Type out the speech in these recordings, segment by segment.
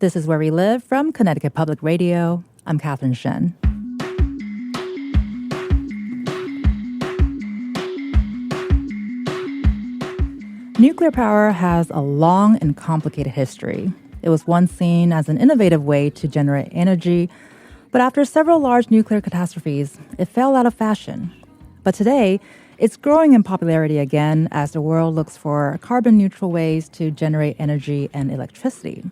This is Where We Live from Connecticut Public Radio. I'm Catherine Shen. Nuclear power has a long and complicated history. It was once seen as an innovative way to generate energy, but after several large nuclear catastrophes, it fell out of fashion. But today, it's growing in popularity again as the world looks for carbon-neutral ways to generate energy and electricity.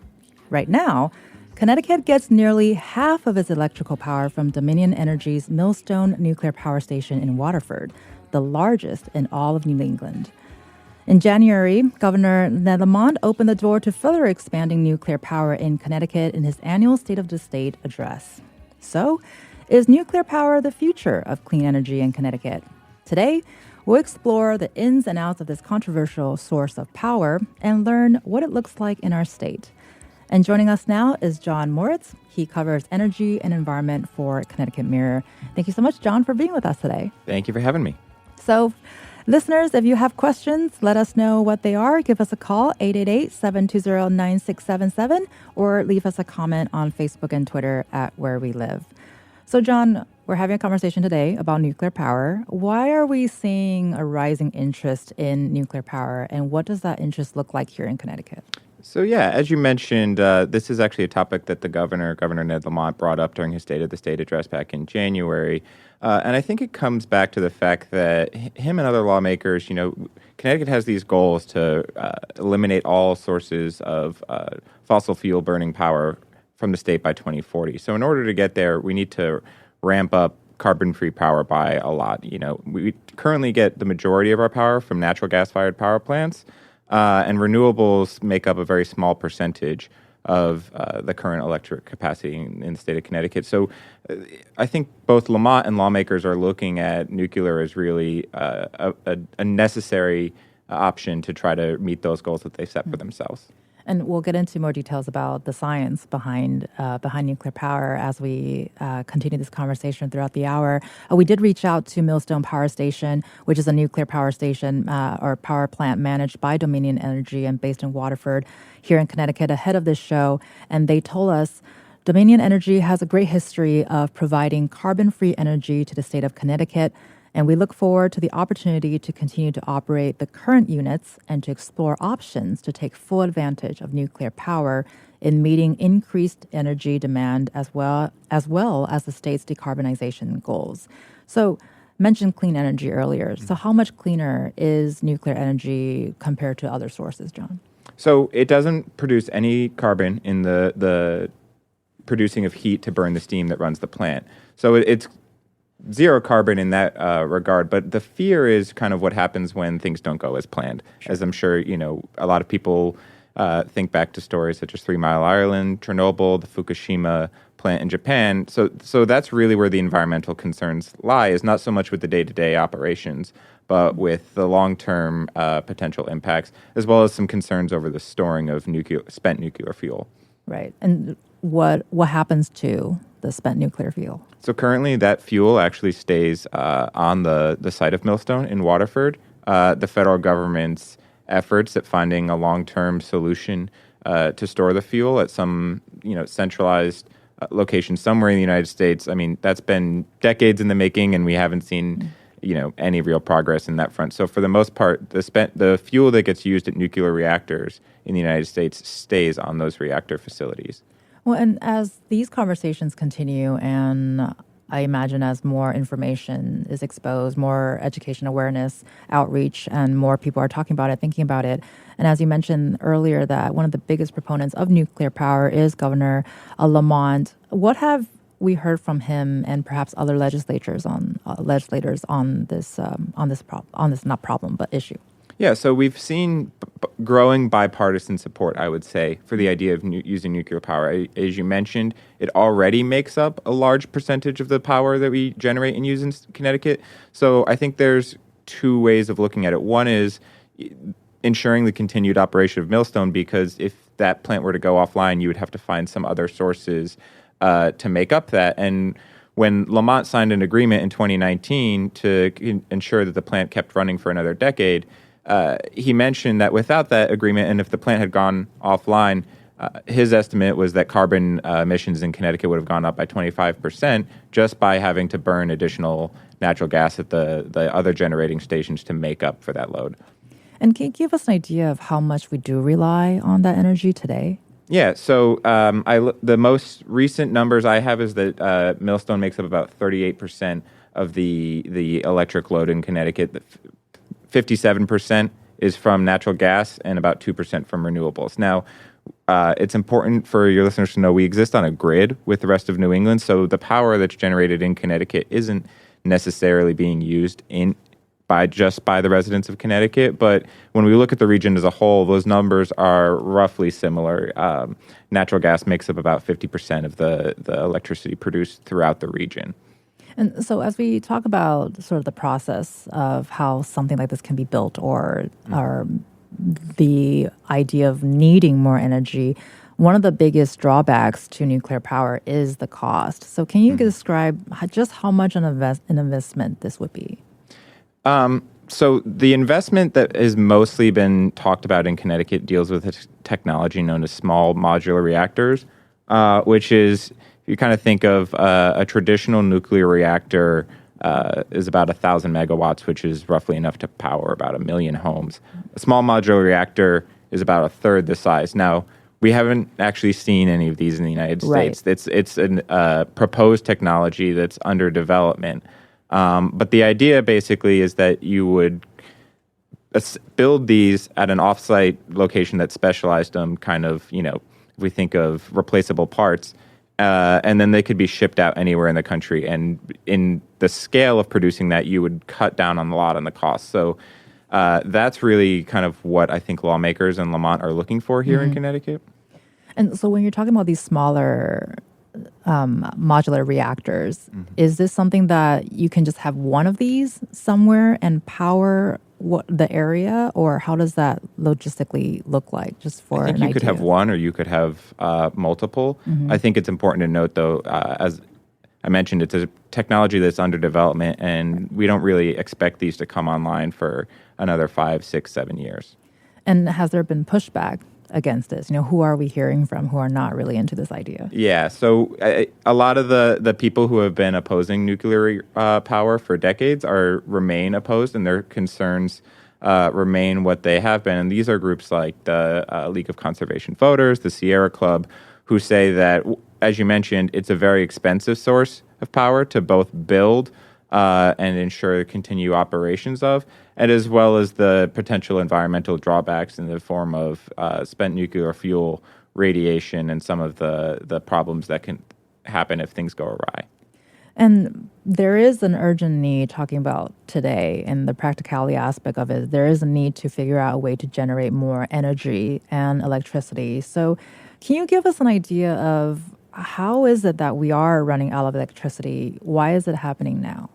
Right now, Connecticut gets nearly half of its electrical power from Dominion Energy's Millstone Nuclear Power Station in Waterford, the largest in all of New England. In January, Governor Ned Lamont opened the door to further expanding nuclear power in Connecticut in his annual State of the State address. So, is nuclear power the future of clean energy in Connecticut? Today, we'll explore the ins and outs of this controversial source of power and learn what it looks like in our state. And joining us now is John Moritz. He covers energy and environment for Connecticut Mirror. Thank you so much, John, for being with us today. Thank you for having me. So, listeners, if you have questions, let us know what they are. Give us a call, 888-720-9677, or leave us a comment on Facebook and Twitter at Where We Live. So, John, we're having a conversation today about nuclear power. Why are we seeing a rising interest in nuclear power, and what does that interest look like here in Connecticut? So, as you mentioned, this is actually a topic that the Governor Ned Lamont, brought up during his State of the State address back in January. And I think it comes back to the fact that him and other lawmakers, Connecticut has these goals to eliminate all sources of fossil fuel burning power from the state by 2040. So in order to get there, we need to ramp up carbon-free power by a lot. We currently get the majority of our power from natural gas-fired power plants, and renewables make up a very small percentage of the current electric capacity in the state of Connecticut. So I think both Lamont and lawmakers are looking at nuclear as really a necessary option to try to meet those goals that they set for themselves. And we'll get into more details about the science behind nuclear power as we continue this conversation throughout the hour. We did reach out to Millstone Power Station, which is a nuclear power station or power plant managed by Dominion Energy and based in Waterford here in Connecticut ahead of this show. And they told us Dominion Energy has a great history of providing carbon-free energy to the state of Connecticut. And we look forward to the opportunity to continue to operate the current units and to explore options to take full advantage of nuclear power in meeting increased energy demand as well as the state's decarbonization goals. So, mentioned clean energy earlier. So how much cleaner is nuclear energy compared to other sources, John? So it doesn't produce any carbon in the producing of heat to burn the steam that runs the plant. So it's zero carbon in that regard, but the fear is kind of what happens when things don't go as planned. Sure. As I'm sure, a lot of people think back to stories such as 3 Mile Island, Chernobyl, the Fukushima plant in Japan. So that's really where the environmental concerns lie, is not so much with the day-to-day operations, but with the long-term potential impacts, as well as some concerns over the storing of spent nuclear fuel. Right. And what happens to the spent nuclear fuel? So currently that fuel actually stays on the site of Millstone in Waterford. The federal government's efforts at finding a long-term solution to store the fuel at some centralized location somewhere in the United States, I mean, that's been decades in the making, and we haven't seen any real progress in that front. So for the most part, the fuel that gets used at nuclear reactors in the United States stays on those reactor facilities. Well, and as these conversations continue, and I imagine as more information is exposed, more education awareness, outreach, and more people are talking about it, thinking about it. And as you mentioned earlier, that one of the biggest proponents of nuclear power is Governor Lamont. What have we heard from him and perhaps other legislators on this issue? Yeah, so we've seen growing bipartisan support, I would say, for the idea of using nuclear power. As you mentioned, it already makes up a large percentage of the power that we generate and use in Connecticut. So I think there's two ways of looking at it. One is ensuring the continued operation of Millstone, because if that plant were to go offline, you would have to find some other sources to make up that. And when Lamont signed an agreement in 2019 to ensure that the plant kept running for another decade, he mentioned that without that agreement, and if the plant had gone offline, his estimate was that carbon emissions in Connecticut would have gone up by 25% just by having to burn additional natural gas at the other generating stations to make up for that load. And can you give us an idea of how much we do rely on that energy today? Yeah, so the most recent numbers I have is that Millstone makes up about 38% of the electric load in Connecticut. 57% is from natural gas and about 2% from renewables. Now, it's important for your listeners to know we exist on a grid with the rest of New England, so the power that's generated in Connecticut isn't necessarily being used by the residents of Connecticut. But when we look at the region as a whole, those numbers are roughly similar. Natural gas makes up about 50% of the electricity produced throughout the region. And so as we talk about sort of the process of how something like this can be built or the idea of needing more energy, one of the biggest drawbacks to nuclear power is the cost. So can you describe just how much an investment this would be? So the investment that has mostly been talked about in Connecticut deals with a technology known as small modular reactors, which is, you kind of think of a traditional nuclear reactor is about 1,000 megawatts, which is roughly enough to power about 1 million homes. A small modular reactor is about a third the size. Now, we haven't actually seen any of these in the United States. It's a proposed technology that's under development. But the idea basically is that you would build these at an offsite location that's specialized on kind of, if we think of replaceable parts, and then they could be shipped out anywhere in the country. And in the scale of producing that, you would cut down on a lot on the cost. So that's really kind of what I think lawmakers in Lamont are looking for here in Connecticut. And so when you're talking about these smaller modular reactors, is this something that you can just have one of these somewhere and power the area, or how does that logistically look like? Just for I think you could have one, or you could have multiple. I think it's important to note, though, as I mentioned, it's a technology that's under development, and we don't really expect these to come online for another 5, 6, 7 years. And has there been pushback against this? Who are we hearing from who are not really into this idea? Yeah, so a lot of the people who have been opposing nuclear power for decades remain opposed, and their concerns remain what they have been. And these are groups like the League of Conservation Voters, the Sierra Club, who say that, as you mentioned, it's a very expensive source of power to both build and ensure continued operations of, and as well as the potential environmental drawbacks in the form of spent nuclear fuel, radiation, and some of the problems that can happen if things go awry. And there is an urgent need, talking about today and the practicality aspect of it, there is a need to figure out a way to generate more energy and electricity. So can you give us an idea of how is it that we are running out of electricity? Why is it happening now?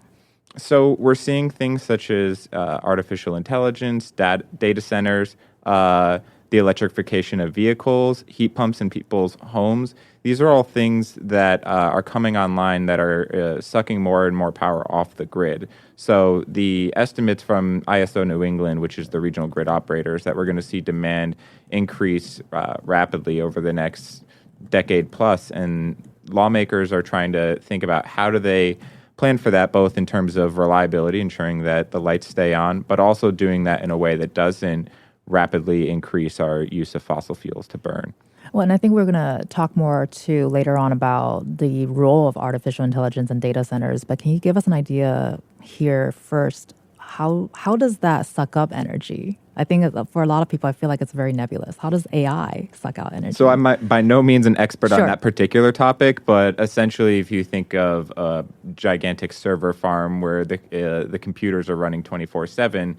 So we're seeing things such as artificial intelligence, data centers, the electrification of vehicles, heat pumps in people's homes. These are all things that are coming online that are sucking more and more power off the grid. So the estimates from ISO New England, which is the regional grid operators, that we're going to see demand increase rapidly over the next decade plus. And lawmakers are trying to think about how do they plan for that, both in terms of reliability, ensuring that the lights stay on, but also doing that in a way that doesn't rapidly increase our use of fossil fuels to burn. Well, and I think we're going to talk more too later on about the role of artificial intelligence in data centers. But can you give us an idea here first? How does that suck up energy? I think for a lot of people, I feel like it's very nebulous. How does AI suck out energy? So I'm by no means an expert on that particular topic, but essentially, if you think of a gigantic server farm where the computers are running 24/7,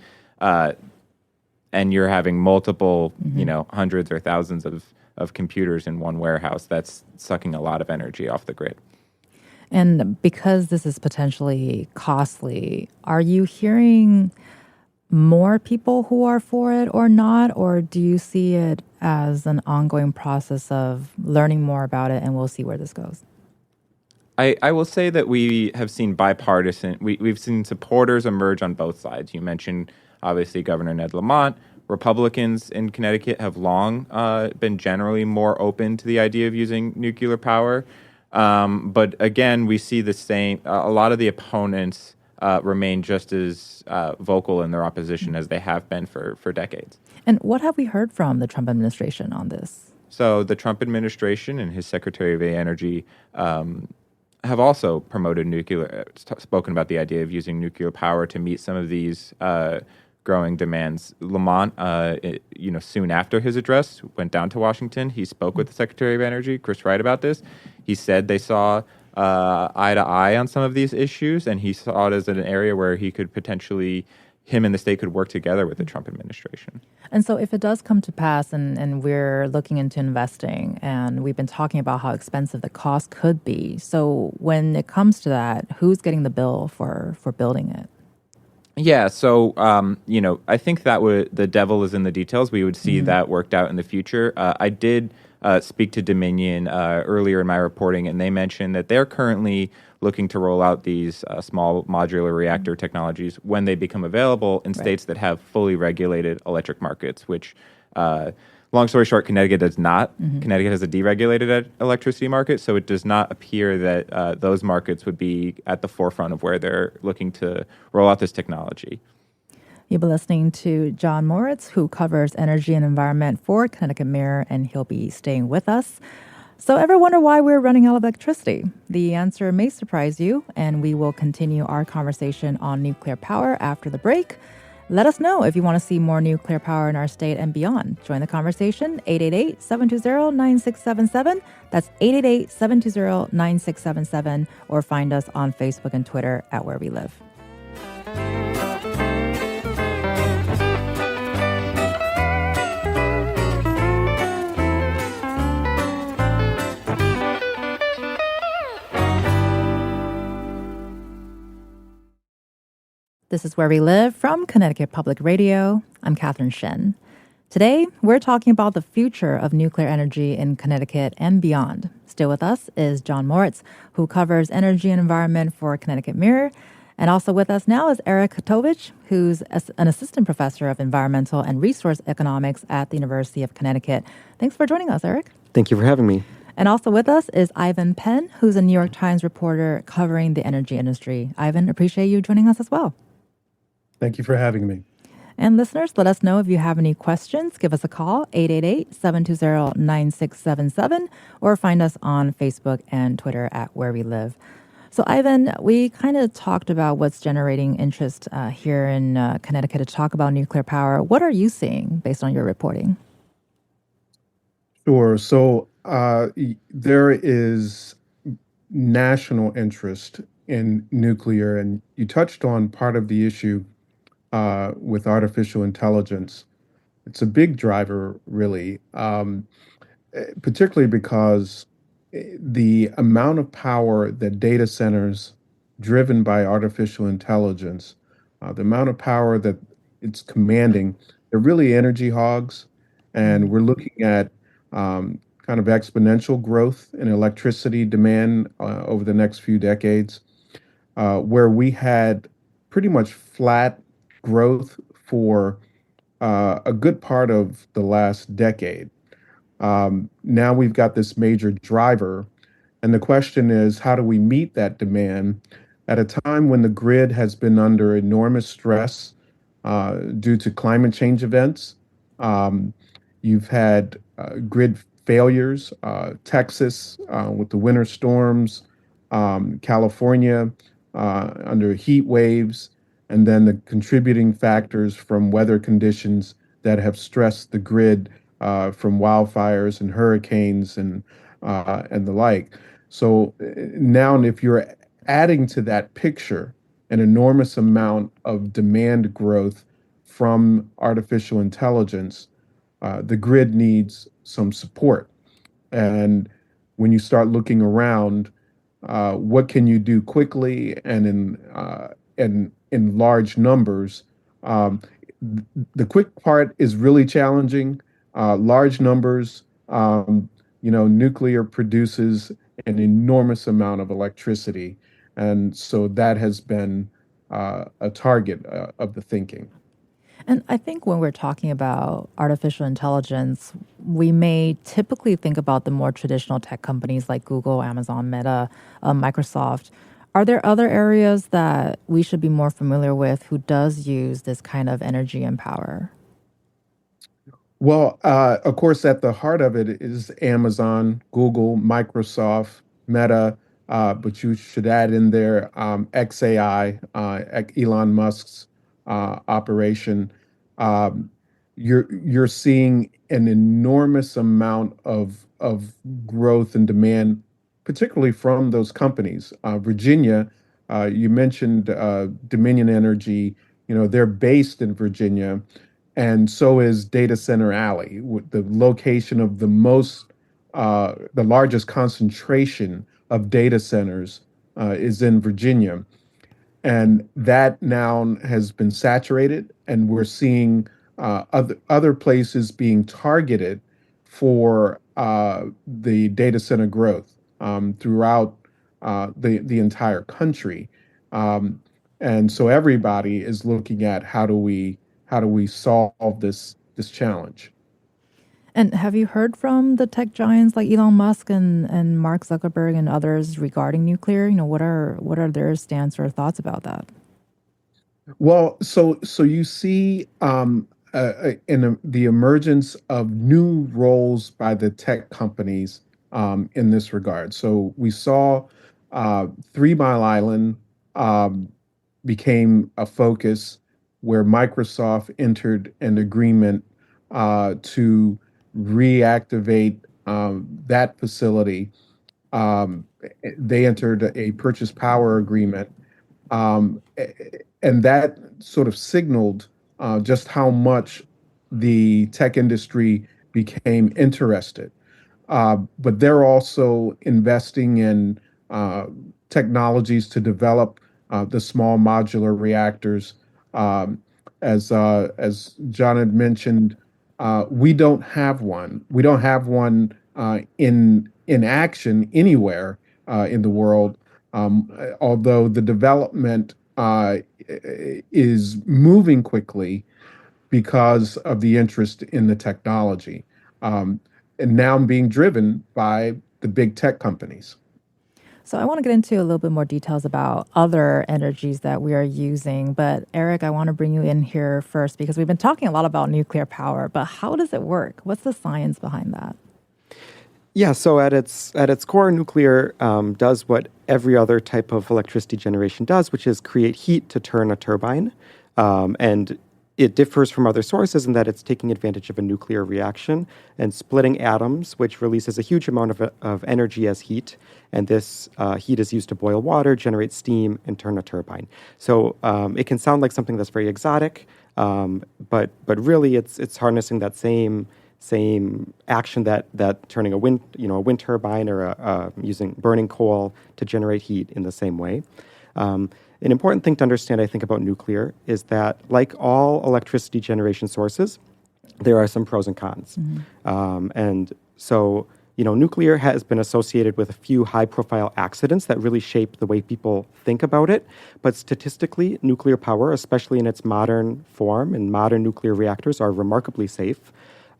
and you're having multiple, hundreds or thousands of computers in one warehouse, that's sucking a lot of energy off the grid. And because this is potentially costly, are you hearing more people who are for it or not? Or do you see it as an ongoing process of learning more about it and we'll see where this goes? I will say that we have seen bipartisan, we've seen supporters emerge on both sides. You mentioned, obviously, Governor Ned Lamont, Republicans in Connecticut have long been generally more open to the idea of using nuclear power. But again, we see the same. A lot of the opponents remain just as vocal in their opposition as they have been for decades. And what have we heard from the Trump administration on this? So the Trump administration and his Secretary of Energy have also promoted spoken about the idea of using nuclear power to meet some of these growing demands. Lamont, soon after his address, went down to Washington. He spoke with the Secretary of Energy, Chris Wright, about this. He said they saw eye to eye on some of these issues, and he saw it as an area where him and the state could work together with the Trump administration. And so if it does come to pass and we're looking into investing, and we've been talking about how expensive the cost could be, so when it comes to that, who's getting the bill for building it? Yeah, so I think the devil is in the details. We would see that worked out in the future. I did speak to Dominion earlier in my reporting, and they mentioned that they're currently looking to roll out these small modular reactor technologies when they become available in states that have fully regulated electric markets, which long story short, Connecticut does not. Connecticut has a deregulated electricity market, so it does not appear that those markets would be at the forefront of where they're looking to roll out this technology. You'll be listening to John Moritz, who covers energy and environment for Connecticut Mirror, and he'll be staying with us. So ever wonder why we're running out of electricity? The answer may surprise you, and we will continue our conversation on nuclear power after the break. Let us know if you want to see more nuclear power in our state and beyond. Join the conversation, 888-720-9677. That's 888-720-9677, or find us on Facebook and Twitter at Where We Live. This is Where We Live from Connecticut Public Radio. I'm Catherine Shen. Today, we're talking about the future of nuclear energy in Connecticut and beyond. Still with us is John Moritz, who covers energy and environment for Connecticut Mirror. And also with us now is Eric Kotovich, who's an assistant professor of environmental and resource economics at the University of Connecticut. Thanks for joining us, Eric. Thank you for having me. And also with us is Ivan Penn, who's a New York Times reporter covering the energy industry. Ivan, appreciate you joining us as well. Thank you for having me. And listeners, let us know if you have any questions. Give us a call, 888-720-9677, or find us on Facebook and Twitter at Where We Live. So, Ivan, we kind of talked about what's generating interest here in Connecticut to talk about nuclear power. What are you seeing based on your reporting? Sure. So there is national interest in nuclear, and you touched on part of the issue with artificial intelligence. It's a big driver, really, particularly because the amount of power that data centers driven by artificial intelligence, the amount of power that it's commanding, they're really energy hogs. And we're looking at kind of exponential growth in electricity demand over the next few decades, where we had pretty much flat growth for a good part of the last decade. Now we've got this major driver, and the question is, how do we meet that demand at a time when the grid has been under enormous stress due to climate change events? You've had grid failures, Texas with the winter storms, California under heat waves, and then the contributing factors from weather conditions that have stressed the grid from wildfires and hurricanes and the like. So now, if you're adding to that picture an enormous amount of demand growth from artificial intelligence, the grid needs some support. And when you start looking around, what can you do quickly and in large numbers? The quick part is really challenging. Large numbers, nuclear produces an enormous amount of electricity, and so that has been a target of the thinking. And I think when we're talking about artificial intelligence, we may typically think about the more traditional tech companies like Google, Amazon, Meta, Microsoft. Are there other areas that we should be more familiar with who does use this kind of energy and power? Well, of course, at the heart of it is Amazon, Google, Microsoft, Meta, but you should add in there XAI, Elon Musk's operation. Um, you're seeing an enormous amount of growth and demand, particularly from those companies. Virginia, you mentioned Dominion Energy. You know, they're based in Virginia, and so is Data Center Alley, with the location of the largest concentration of data centers is in Virginia. And that now has been saturated, and we're seeing other places being targeted for the data center growth throughout the entire country. Um, and so everybody is looking at how do we solve this challenge. And have you heard from the tech giants like Elon Musk and Mark Zuckerberg and others regarding nuclear? What are their stance or thoughts about that? Well, so you see the emergence of new roles by the tech companies in this regard. So we saw 3 Mile Island um, became a focus where Microsoft entered an agreement to reactivate that facility. Um, they entered a purchase power agreement, um, and that sort of signaled just how much the tech industry became interested. But they're also investing in uh, technologies to develop the small modular reactors. Um, as John had mentioned, we don't have one. We don't have one in action anywhere in the world. Although the development is moving quickly because of the interest in the technology. Um, and now being driven by the big tech companies. So I want to get into a little bit more details about other energies that we are using. But Eric, I want to bring you in here first because we've been talking a lot about nuclear power, but how does it work? What's the science behind that? Yeah, so at its core, nuclear does what every other type of electricity generation does, which is create heat to turn a turbine. And it differs from other sources in that it's taking advantage of a nuclear reaction and splitting atoms, which releases a huge amount of energy as heat. And this heat is used to boil water, generate steam, and turn a turbine. So it can sound like something that's very exotic, but really it's harnessing that same action that turning a wind turbine or using burning coal to generate heat in the same way. An important thing to understand, I think, about nuclear is that, like all electricity generation sources, there are some pros and cons. And so, nuclear has been associated with a few high-profile accidents that really shape the way people think about it. But statistically, nuclear power, especially in its modern form, and modern nuclear reactors are remarkably safe.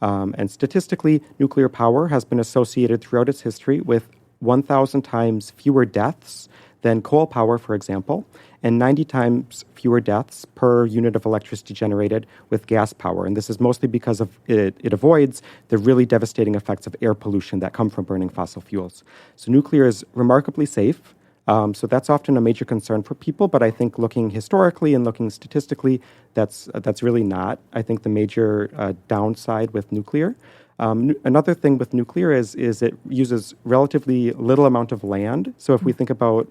And statistically, nuclear power has been associated throughout its history with 1,000 times fewer deaths than coal power, for example, and 90 times fewer deaths per unit of electricity generated with gas power. And this is mostly because of it avoids the really devastating effects of air pollution that come from burning fossil fuels. So nuclear is remarkably safe. So that's often a major concern for people, but I think looking historically and looking statistically, that's really not, I think, the major downside with nuclear. Another thing with nuclear is it uses relatively little amount of land. So if we think about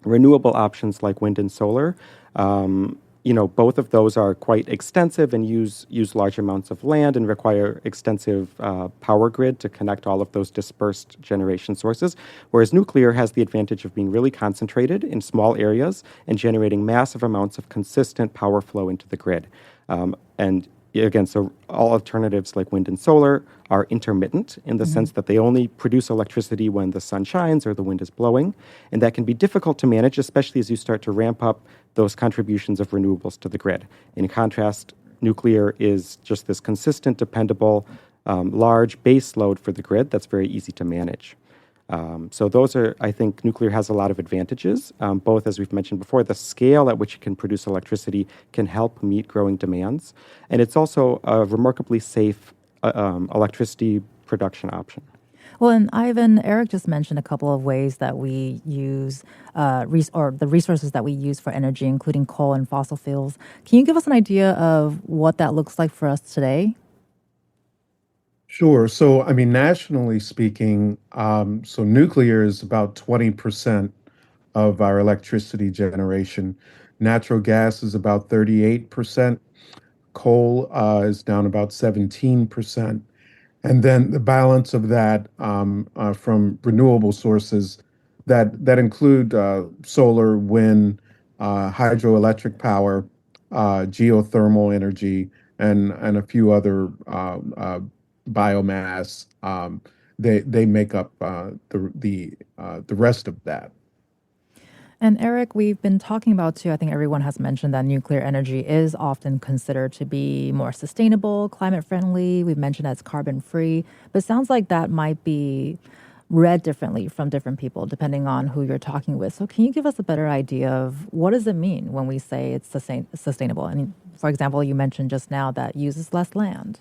renewable options like wind and solar, both of those are quite extensive and use large amounts of land and require extensive power grid to connect all of those dispersed generation sources, whereas nuclear has the advantage of being really concentrated in small areas and generating massive amounts of consistent power flow into the grid. And again, so all alternatives like wind and solar are intermittent in the sense that they only produce electricity when the sun shines or the wind is blowing. And that can be difficult to manage, especially as you start to ramp up those contributions of renewables to the grid. In contrast, nuclear is just this consistent, dependable, large base load for the grid that's very easy to manage. So those are, I think, nuclear has a lot of advantages, both, as we've mentioned before, the scale at which it can produce electricity can help meet growing demands. And it's also a remarkably safe electricity production option. Well, and Ivan, Eric just mentioned a couple of ways that we use, or the resources that we use for energy, including coal and fossil fuels. Can you give us an idea of what that looks like for us today? Sure. So, I mean, nationally speaking, so nuclear is about 20% of our electricity generation. Natural gas is about 38%. Coal is down about 17%. And then the balance of that from renewable sources that include solar, wind, hydroelectric power, geothermal energy, and a few other biomass. They make up the rest of that. And Eric, we've been talking about too, I think everyone has mentioned that nuclear energy is often considered to be more sustainable, climate friendly. We've mentioned that it's carbon free, but it sounds like that might be read differently from different people depending on who you're talking with. So can you give us a better idea of what does it mean when we say it's sustainable? I mean, for example, you mentioned just now that uses less land.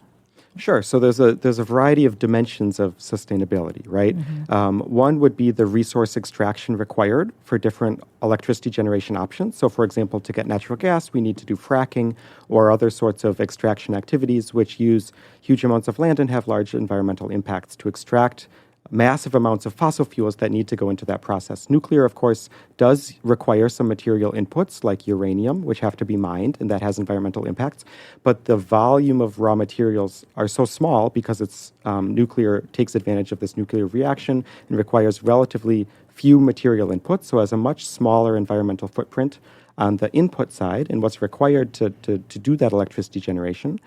Sure. So there's a variety of dimensions of sustainability, right? One would be the resource extraction required for different electricity generation options. So, for example, to get natural gas, we need to do fracking or other sorts of extraction activities which use huge amounts of land and have large environmental impacts. To extract massive amounts of fossil fuels that need to go into that process. Nuclear, of course, does require some material inputs like uranium, which have to be mined, and that has environmental impacts. But the volume of raw materials are so small because it's nuclear takes advantage of this nuclear reaction and requires relatively few material inputs, so has a much smaller environmental footprint on the input side and what's required to do that electricity generation.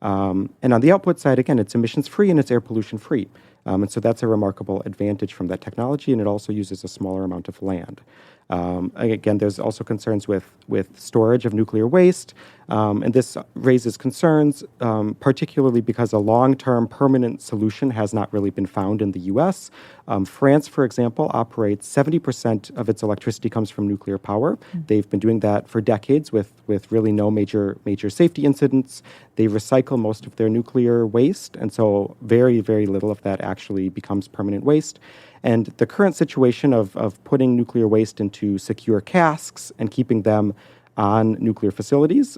And on the output side, again, it's emissions free and it's air pollution free. And so that's a remarkable advantage from that technology, and it also uses a smaller amount of land. Again, there's also concerns with storage of nuclear waste, and this raises concerns, particularly because a long-term permanent solution has not really been found in the U.S. France, for example, operates 70% of its electricity comes from nuclear power. They've been doing that for decades with really no major safety incidents. They recycle most of their nuclear waste, and so very, very little of that actually becomes permanent waste. And the current situation of putting nuclear waste into secure casks and keeping them on nuclear facilities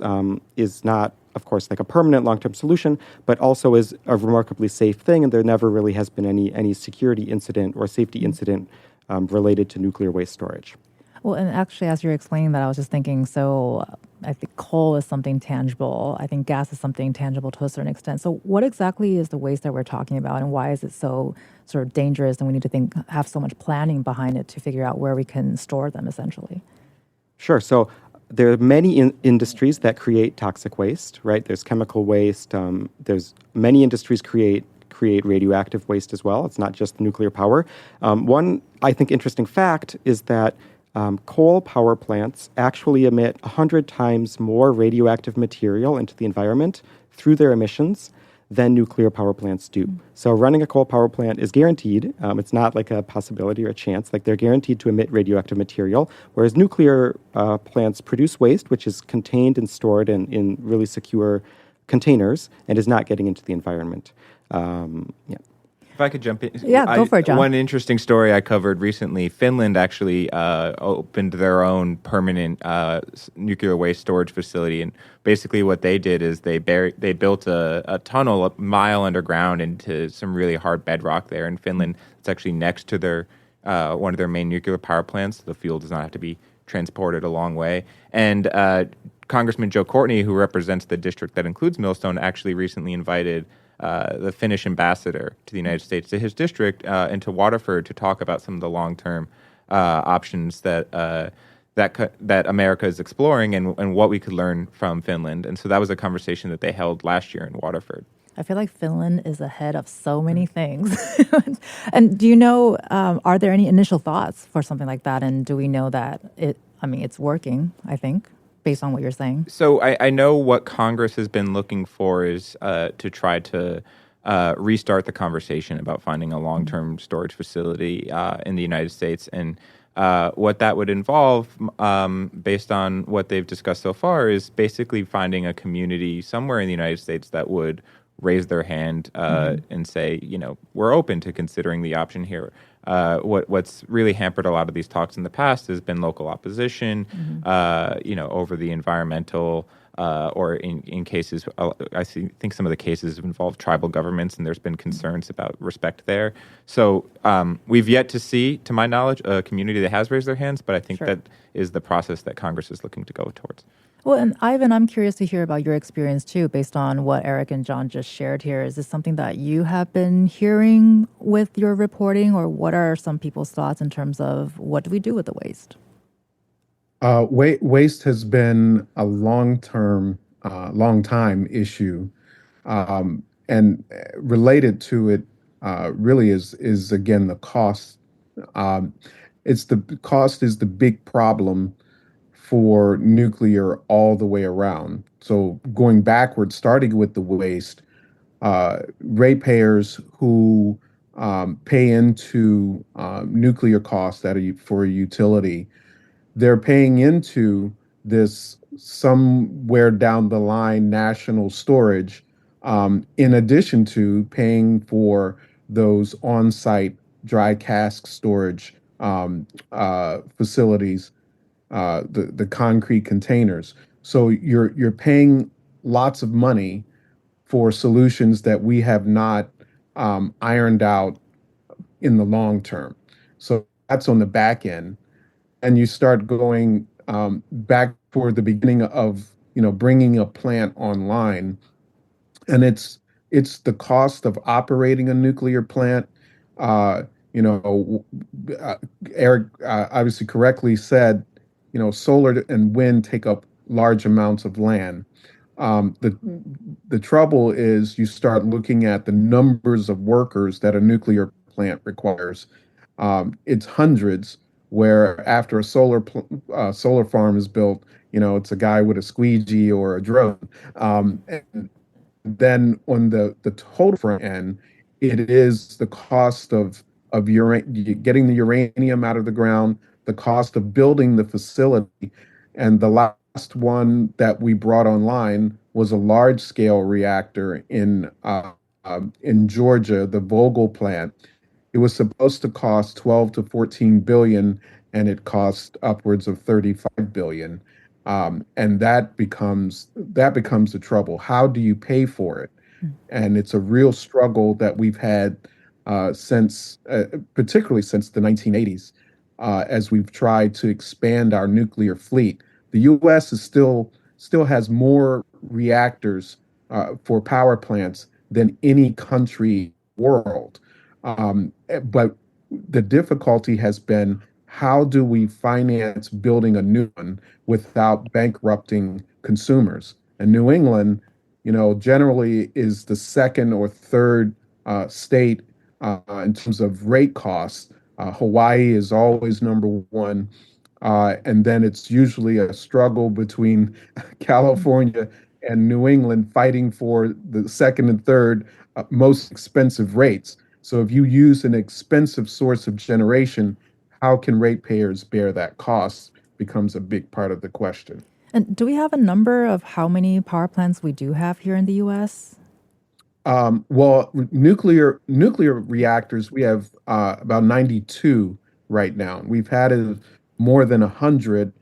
is not, of course, like a permanent long-term solution, but also is a remarkably safe thing. And there never really has been any security incident or safety incident related to nuclear waste storage. Well, and actually, as you're explaining that, I was just thinking, so I think coal is something tangible. I think gas is something tangible to a certain extent. So what exactly is the waste that we're talking about, and why is it so sort of dangerous, and we need to have so much planning behind it to figure out where we can store them, essentially? Sure. So there are many industries that create toxic waste, right? There's chemical waste. There's many industries create radioactive waste as well. It's not just nuclear power. One, I think, interesting fact is that coal power plants actually emit 100 times more radioactive material into the environment through their emissions than nuclear power plants do. So running a coal power plant is guaranteed. It's not like a possibility or a chance. Like, they're guaranteed to emit radioactive material, whereas nuclear plants produce waste, which is contained and stored in really secure containers and is not getting into the environment. If I could jump in. Yeah, go for it, John. One interesting story I covered recently, Finland actually opened their own permanent nuclear waste storage facility. And basically what they did is they built a tunnel a mile underground into some really hard bedrock there in Finland. It's actually next to their one of their main nuclear power plants. The fuel does not have to be transported a long way. And Congressman Joe Courtney, who represents the district that includes Millstone, actually recently invited the Finnish ambassador to the United States to his district and to Waterford to talk about some of the long-term options that America is exploring and what we could learn from Finland. And so that was a conversation that they held last year in Waterford. I feel like Finland is ahead of so many things. And do you know, are there any initial thoughts for something like that? And do we know that it's working, I think? based on what you're saying? So I know what Congress has been looking for is to try to restart the conversation about finding a long-term storage facility in the United States. And what that would involve, based on what they've discussed so far, is basically finding a community somewhere in the United States that would raise their hand and say, we're open to considering the option here. What's really hampered a lot of these talks in the past has been local opposition, over the environmental, or in cases, think some of the cases have involved tribal governments, and there's been concerns about respect there. So we've yet to see, to my knowledge, a community that has raised their hands, but I think that is the process that Congress is looking to go towards. Well, and Ivan, I'm curious to hear about your experience too, based on what Eric and John just shared here. Is this something that you have been hearing with your reporting, or what are some people's thoughts in terms of what do we do with the waste? Waste has been a long time issue, and related to it really is again the cost. It's the cost is the big problem for nuclear all the way around. So going backwards, starting with the waste, ratepayers who pay into nuclear costs for a utility, they're paying into this somewhere down the line national storage, in addition to paying for those on-site dry cask storage facilities, the concrete containers. So you're paying lots of money for solutions that we have not ironed out in the long term. So that's on the back end, and you start going back toward the beginning of bringing a plant online, and it's the cost of operating a nuclear plant. Uh, you know, Eric obviously correctly said, solar and wind take up large amounts of land. The trouble is you start looking at the numbers of workers that a nuclear plant requires. It's hundreds, where after a solar farm is built, it's a guy with a squeegee or a drone. And then on the total front end, it is the cost of getting the uranium out of the ground, the cost of building the facility, and the last one that we brought online was a large scale reactor in Georgia, the Vogel plant. It was supposed to cost 12 to 14 billion, and it cost upwards of 35 billion. And that becomes the trouble. How do you pay for it? And it's a real struggle that we've had particularly since the 1980s, as we've tried to expand our nuclear fleet. The U.S. still has more reactors for power plants than any country in the world. But the difficulty has been, how do we finance building a new one without bankrupting consumers? And New England, generally is the second or third state in terms of rate costs. Hawaii is always number one. And then it's usually a struggle between California and New England fighting for the second and third most expensive rates. So if you use an expensive source of generation, how can ratepayers bear that cost becomes a big part of the question. And do we have a number of how many power plants we do have here in the U.S.? Well, nuclear reactors, we have about 92 right now. We've had more than 100.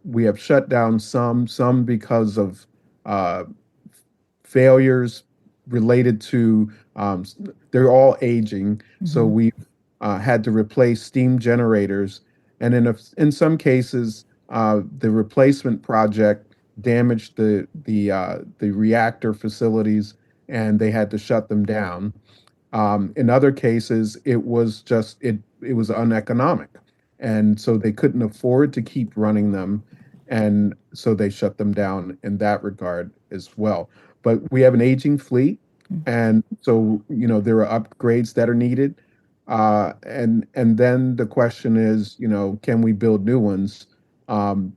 We have shut down some because of uh, failures related to, they're all aging. So Mm-hmm. we've had to replace steam generators. And in some cases, the replacement project damaged the reactor facilities, and they had to shut them down. In other cases, it was uneconomic, and so they couldn't afford to keep running them, and so they shut them down in that regard as well. But we have an aging fleet, and so there are upgrades that are needed, and then the question is, can we build new ones? Um,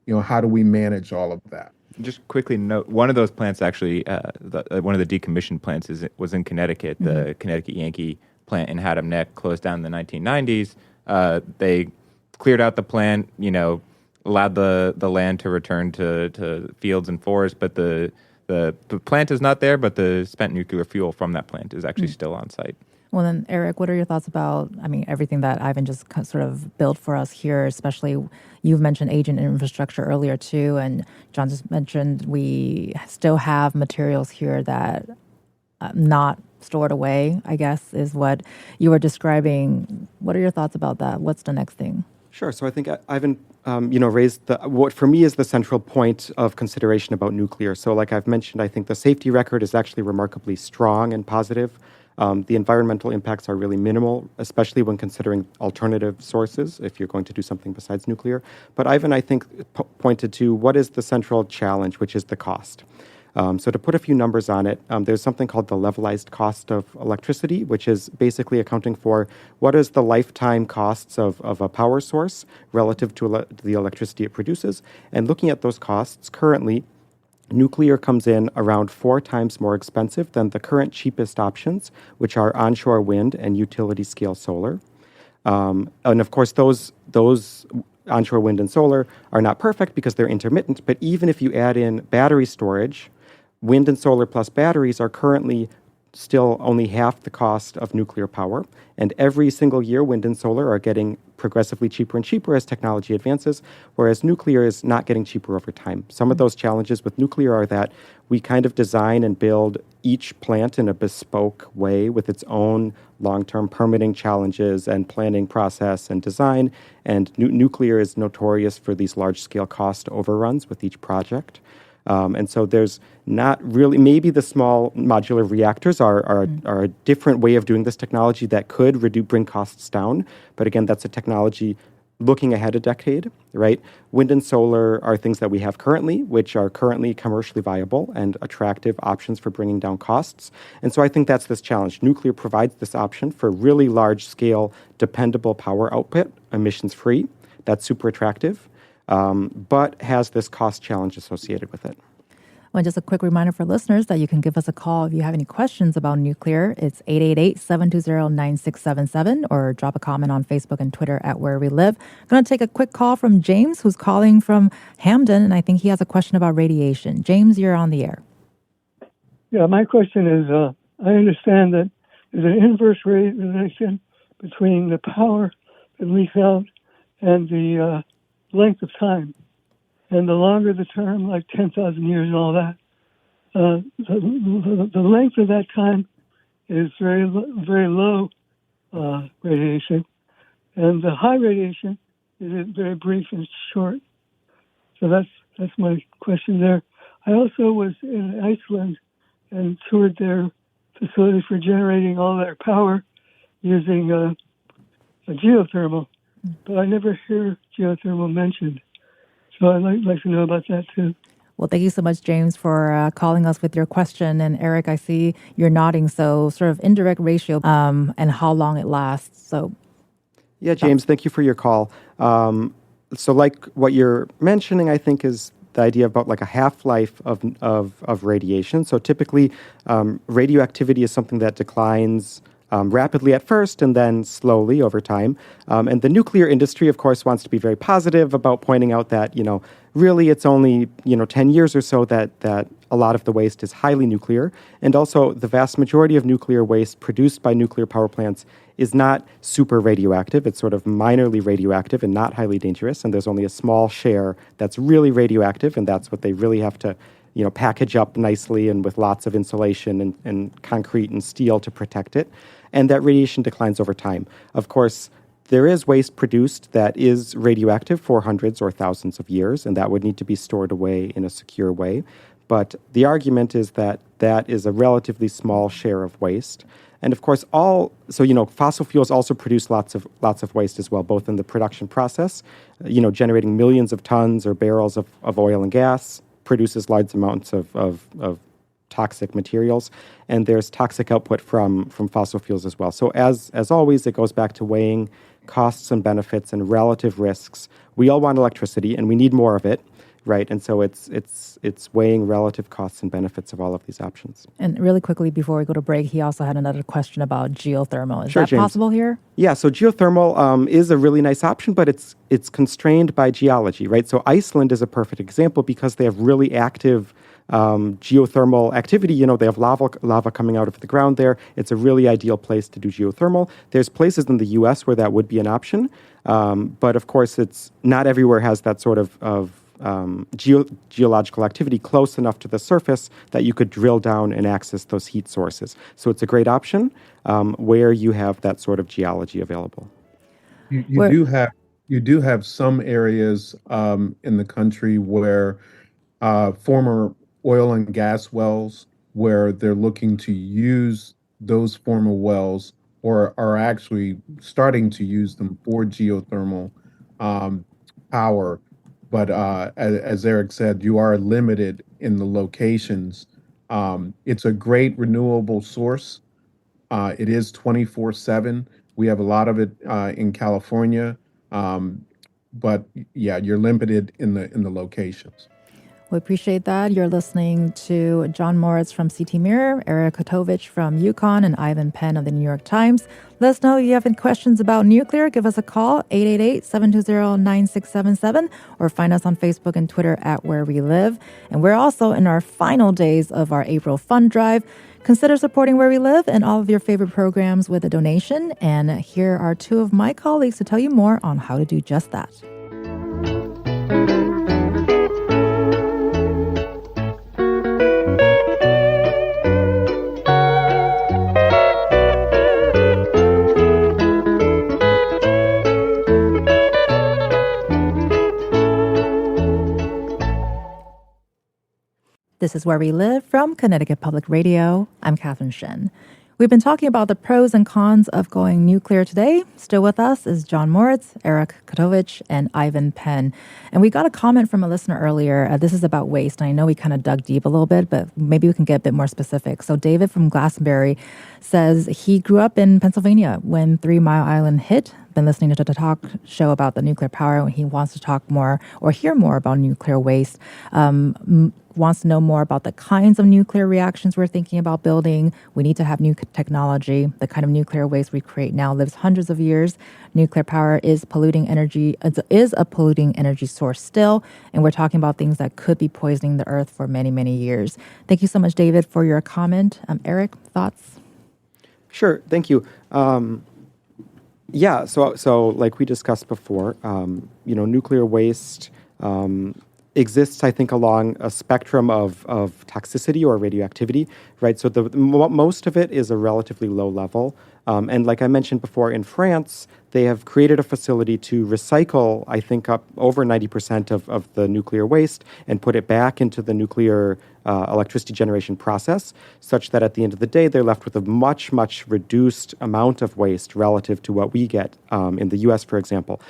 how do we manage all of that? Just quickly note, one of those plants actually, one of the decommissioned plants was in Connecticut. The Connecticut Yankee plant in Haddam Neck closed down in the 1990s. They cleared out the plant, allowed the land to return to fields and forests, but the plant is not there, but the spent nuclear fuel from that plant is actually still on site. Well, then, Eric, what are your thoughts about, everything that Ivan just sort of built for us here, especially you've mentioned aging infrastructure earlier too, and John just mentioned we still have materials here that not stored away, I guess, is what you were describing. What are your thoughts about that? What's the next thing? Sure. So I think Ivan, raised what for me is the central point of consideration about nuclear. So like I've mentioned, I think the safety record is actually remarkably strong and positive. The environmental impacts are really minimal, especially when considering alternative sources, if you're going to do something besides nuclear. But Ivan, I think, pointed to what is the central challenge, which is the cost. So to put a few numbers on it, there's something called the levelized cost of electricity, which is basically accounting for what is the lifetime costs of a power source relative to the electricity it produces. And looking at those costs, currently, nuclear comes in around 4 times more expensive than the current cheapest options, which are onshore wind and utility-scale solar. And of course, those onshore wind and solar are not perfect because they're intermittent, but even if you add in battery storage, wind and solar plus batteries are currently still only half the cost of nuclear power. And every single year, wind and solar are getting progressively cheaper and cheaper as technology advances, whereas nuclear is not getting cheaper over time. Some of those challenges with nuclear are that we kind of design and build each plant in a bespoke way with its own long-term permitting challenges and planning process and design. And nuclear is notorious for these large-scale cost overruns with each project. And so there's not really, maybe the small modular reactors are a different way of doing this technology that could bring costs down. But again, that's a technology looking ahead a decade, right? Wind and solar are things that we have currently, which are currently commercially viable and attractive options for bringing down costs. And so I think that's this challenge. Nuclear provides this option for really large scale, dependable power output, emissions free. That's super attractive. But has this cost challenge associated with it. Well, just a quick reminder for listeners that you can give us a call if you have any questions about nuclear. It's 888-720-9677 or drop a comment on Facebook and Twitter at Where We Live. I'm going to take a quick call from James, who's calling from Hamden, and I think he has a question about radiation. James, you're on the air. Yeah, my question is, I understand that there's an inverse relation between the power that leaks out and the length of time. And the longer the term, like 10,000 years and all that, the length of that time is very low radiation. And the high radiation is very brief and short. So that's my question there. I also was in Iceland and toured their facility for generating all their power using a geothermal. But I never hear geothermal mentioned. So I'd like to know about that too. Well, thank you so much, James, for calling us with your question. And Eric, I see you're nodding. So sort of indirect ratio and how long it lasts. So, yeah, James, thank you for your call. So like what you're mentioning, I think, is the idea about like a half-life of radiation. So typically, radioactivity is something that declines rapidly at first and then slowly over time. And the nuclear industry, of course, wants to be very positive about pointing out that, really it's only, 10 years or so that a lot of the waste is highly nuclear. And also the vast majority of nuclear waste produced by nuclear power plants is not super radioactive. It's sort of minorly radioactive and not highly dangerous. And there's only a small share that's really radioactive, and that's what they really have to package up nicely and with lots of insulation and concrete and steel to protect it. And that radiation declines over time. Of course, there is waste produced that is radioactive for hundreds or thousands of years, and that would need to be stored away in a secure way. But the argument is that that is a relatively small share of waste. And of course, fossil fuels also produce lots of waste as well, both in the production process, generating millions of tons or barrels of oil and gas, produces large amounts of toxic materials, and there's toxic output from fossil fuels as well. So as always, it goes back to weighing costs and benefits and relative risks. We all want electricity, and we need more of it. right? And so it's weighing relative costs and benefits of all of these options. And really quickly before we go to break, he also had another question about geothermal. Is Sure, that James. possible here? Yeah, so geothermal is a really nice option, but it's constrained by geology, right? So Iceland is a perfect example because they have really active geothermal activity. You know, they have lava coming out of the ground there. It's a really ideal place to do geothermal. There's places in the U.S. where that would be an option, but of course, it's not everywhere has that sort of geological activity close enough to the surface that you could drill down and access those heat sources. So it's a great option where you have that sort of geology available. You do have some areas in the country where former oil and gas wells, where they're looking to use those former wells or are actually starting to use them for geothermal power. But as Eric said, you are limited in the locations. It's a great renewable source. It is 24/7. We have a lot of it in California, but yeah, you're limited in the locations. We appreciate that. You're listening to John Moritz from CT Mirror, Eric Kotovich from UConn, and Ivan Penn of the New York Times. Let us know if you have any questions about nuclear. Give us a call, 888-720-9677, or find us on Facebook and Twitter at Where We Live. And we're also in our final days of our April fund drive. Consider supporting Where We Live and all of your favorite programs with a donation. And here are two of my colleagues to tell you more on how to do just that. This is Where We Live from Connecticut Public Radio. I'm Catherine Shen. We've been talking about the pros and cons of going nuclear today. Still with us is John Moritz, Eric Kotovich, and Ivan Penn. And we got a comment from a listener earlier. This is about waste. And I know we kind of dug deep a little bit, but maybe we can get a bit more specific. So David from Glastonbury says he grew up in Pennsylvania when 3 Mile Island hit. Been listening to the talk show about the nuclear power, and he wants to talk more or hear more about nuclear waste. Wants to know more about the kinds of nuclear reactions we're thinking about building. We need to have new technology. The kind of nuclear waste we create now lives hundreds of years. Nuclear power is a polluting energy source still, and we're talking about things that could be poisoning the earth for many, many years. Thank you so much, David, for your comment. Eric, thoughts? Sure, thank you. Yeah, so like we discussed before, nuclear waste exists, I think, along a spectrum of toxicity or radioactivity, right? So most of it is a relatively low level. And like I mentioned before, in France, they have created a facility to recycle, I think, up over 90% of the nuclear waste and put it back into the nuclear electricity generation process, such that at the end of the day, they're left with a much, much reduced amount of waste relative to what we get in the U.S., for example.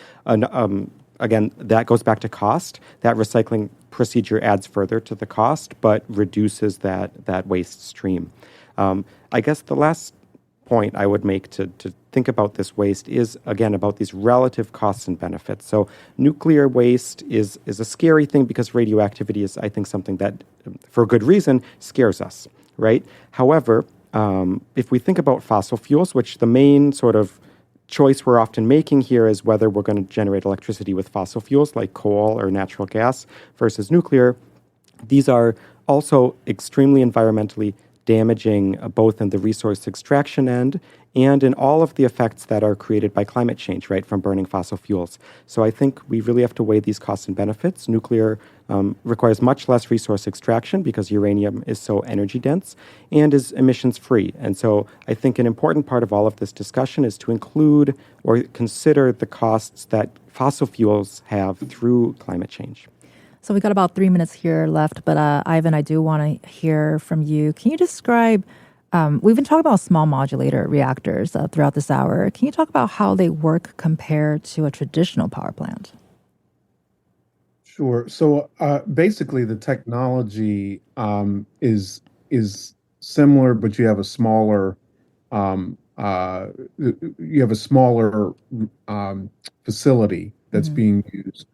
Again, that goes back to cost. That recycling procedure adds further to the cost, but reduces that waste stream. I guess the last point I would make to think about this waste is, again, about these relative costs and benefits. So nuclear waste is a scary thing because radioactivity is, I think, something that, for good reason, scares us, right? However, if we think about fossil fuels, which the main sort of choice we're often making here is whether we're going to generate electricity with fossil fuels like coal or natural gas versus nuclear. These are also extremely environmentally damaging, both in the resource extraction end and in all of the effects that are created by climate change, right, from burning fossil fuels. So I think we really have to weigh these costs and benefits. Nuclear requires much less resource extraction because uranium is so energy dense and is emissions free. And so I think an important part of all of this discussion is to include or consider the costs that fossil fuels have through climate change. So we got about 3 minutes here left, but Ivan, I do want to hear from you. Can you describe, we've been talking about small modulator reactors throughout this hour. Can you talk about how they work compared to a traditional power plant? Sure. So basically, the technology is similar, but you have a smaller facility that's being used.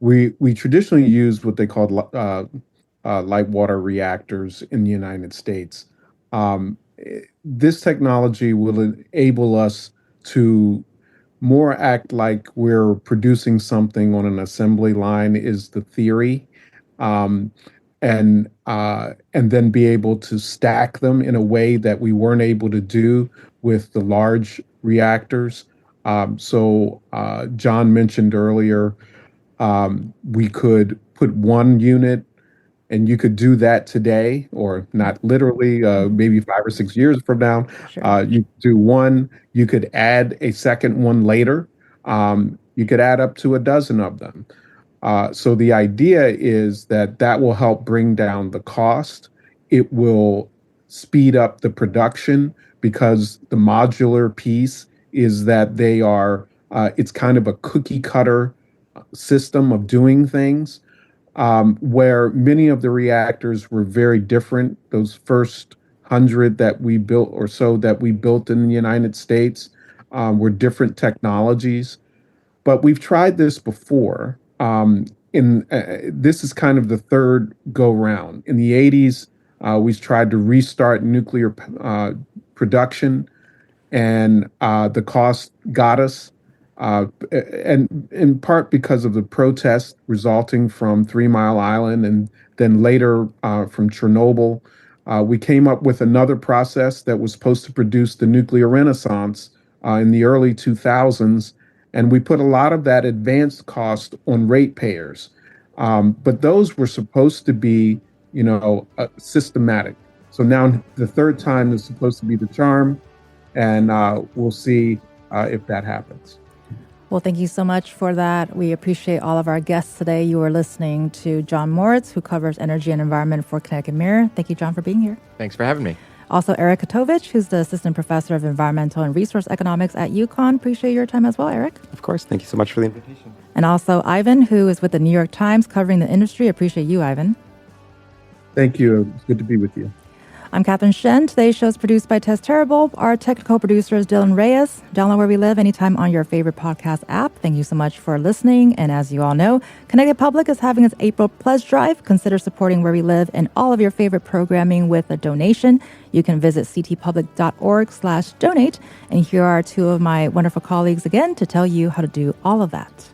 we traditionally use what they called light water reactors in the United States. This technology will enable us to more act like we're producing something on an assembly line is the theory, um, and then be able to stack them in a way that we weren't able to do with the large reactors. John mentioned earlier, we could put one unit, and you could do that today, or not literally, maybe 5 or 6 years from now. Sure. You do one, you could add a second one later. You could add up to a dozen of them. So the idea is that that will help bring down the cost. It will speed up the production because the modular piece is that it's kind of a cookie cutter system of doing things, where many of the reactors were very different. Those first 100 that we built or so that we built in the United States were different technologies. But we've tried this before. This is kind of the third go round. In the 80s, we tried to restart nuclear production, and the cost got us, and in part because of the protests resulting from 3 Mile Island and then later from Chernobyl. We came up with another process that was supposed to produce the nuclear renaissance in the early 2000s, and we put a lot of that advanced cost on ratepayers. But those were supposed to be, systematic. So now the third time is supposed to be the charm, and we'll see if that happens. Well, thank you so much for that. We appreciate all of our guests today. You are listening to John Moritz, who covers energy and environment for Connecticut Mirror. Thank you, John, for being here. Thanks for having me. Also, Eric Kotovich, who's the Assistant Professor of Environmental and Resource Economics at UConn. Appreciate your time as well, Eric. Of course. Thank you so much for the invitation. And also Ivan, who is with the New York Times covering the industry. Appreciate you, Ivan. Thank you. It's good to be with you. I'm Catherine Shen. Today's show is produced by Tess Terrible. Our technical producer is Dylan Reyes. Download Where We Live anytime on your favorite podcast app. Thank you so much for listening. And as you all know, Connecticut Public is having its April Pledge Drive. Consider supporting Where We Live and all of your favorite programming with a donation. You can visit ctpublic.org/donate. And here are two of my wonderful colleagues again to tell you how to do all of that.